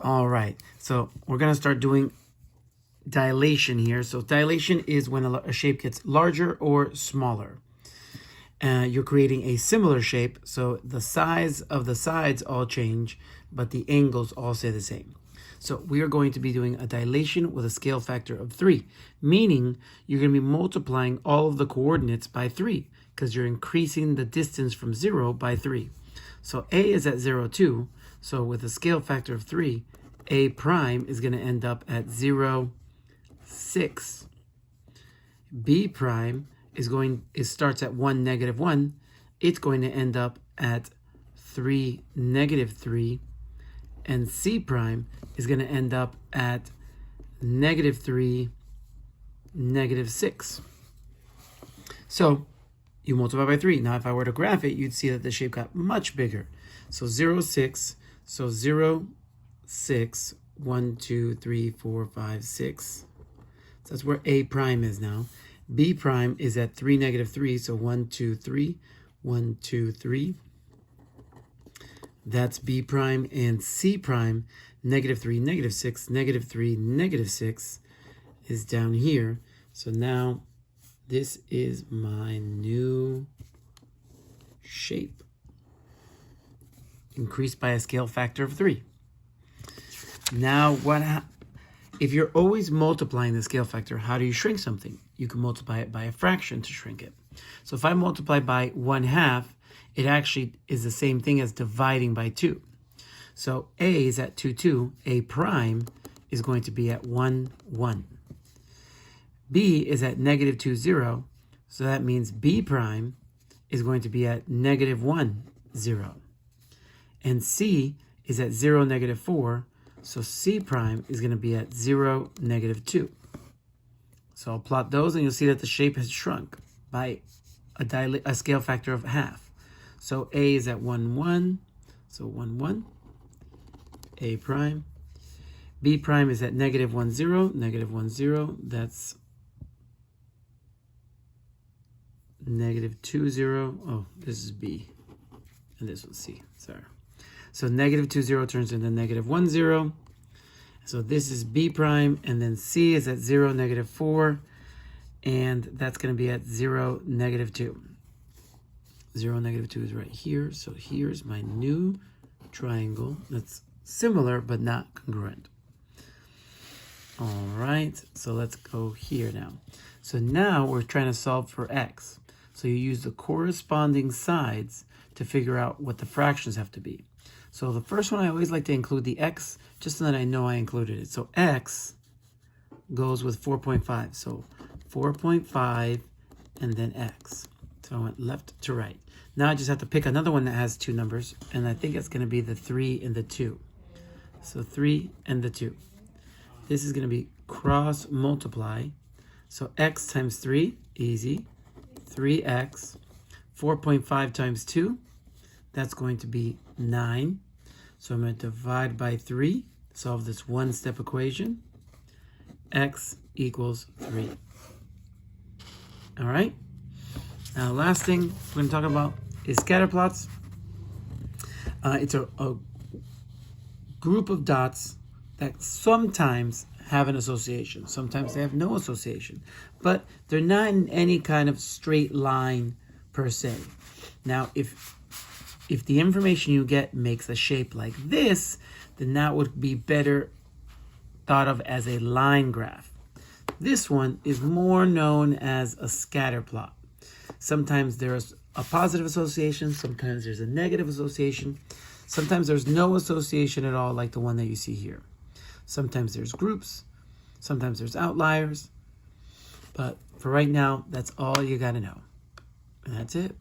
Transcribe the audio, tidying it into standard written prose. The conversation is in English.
All right, so we're going to start doing dilation here. So dilation is when a shape gets larger or smaller. You're creating a similar shape, so the size of the sides all change, but the angles all stay the same. So we are going to be doing a dilation with a scale factor of 3, meaning you're going to be multiplying all of the coordinates by 3 because you're increasing the distance from 0 by 3. So A is at 0, 2. So with a scale factor of 3, A prime is going to end up at 0, 6. B prime starts at 1, negative 1. It's going to end up at 3, negative 3. And C prime is going to end up at negative 3, negative 6. So you multiply by 3. Now, if I were to graph it, you'd see that the shape got much bigger. So 0, 6. So 0, 6, 1, 2, 3, 4, 5, 6. So that's where A prime is now. B prime is at 3, negative 3. So 1, 2, 3, 1, 2, 3. That's B prime. And C prime, negative 3, negative 6, negative 3, negative 6 is down here. So now this is my new shape, increased by a scale factor of 3. Now, if you're always multiplying the scale factor, how do you shrink something? You can multiply it by a fraction to shrink it. So if I multiply by 1/2, it actually is the same thing as dividing by 2. So A is at 2, 2. A prime is going to be at 1, 1. B is at negative 2, 0. So that means B prime is going to be at negative 1, 0. And C is at 0, negative 4. So C prime is going to be at 0, negative 2. So I'll plot those, and you'll see that the shape has shrunk by a scale factor of half. So A is at 1, 1. So 1, 1. A prime. B prime is at negative 1, 0. Negative 1, 0. That's negative 2, 0. Oh, this is B. And this one's C. Sorry. So negative 2, 0 turns into negative 1, 0. So this is B prime, and then C is at 0, negative 4, and that's going to be at 0, negative 2. 0, negative 2 is right here. So here's my new triangle that's similar but not congruent. All right, so let's go here now. So now we're trying to solve for x. So you use the corresponding sides to figure out what the fractions have to be. So the first one, I always like to include the x, just so that I know I included it. So x goes with 4.5. So 4.5 and then x. So I went left to right. Now I just have to pick another one that has 2 numbers, and I think it's going to be the 3 and the 2. So 3 and the 2. This is going to be cross multiply. So x times 3, easy. 3x. 4.5 times 2, that's going to be 9. So I'm going to divide by 3, solve this one-step equation. X equals 3. All right? Now, last thing we're going to talk about is scatter plots. It's a group of dots that sometimes have an association. Sometimes they have no association. But they're not in any kind of straight line per se. Now, if the information you get makes a shape like this, then that would be better thought of as a line graph. This one is more known as a scatter plot. Sometimes there's a positive association, sometimes there's a negative association, sometimes there's no association at all, like the one that you see here. Sometimes there's groups, sometimes there's outliers, but for right now, that's all you got to know. And that's it.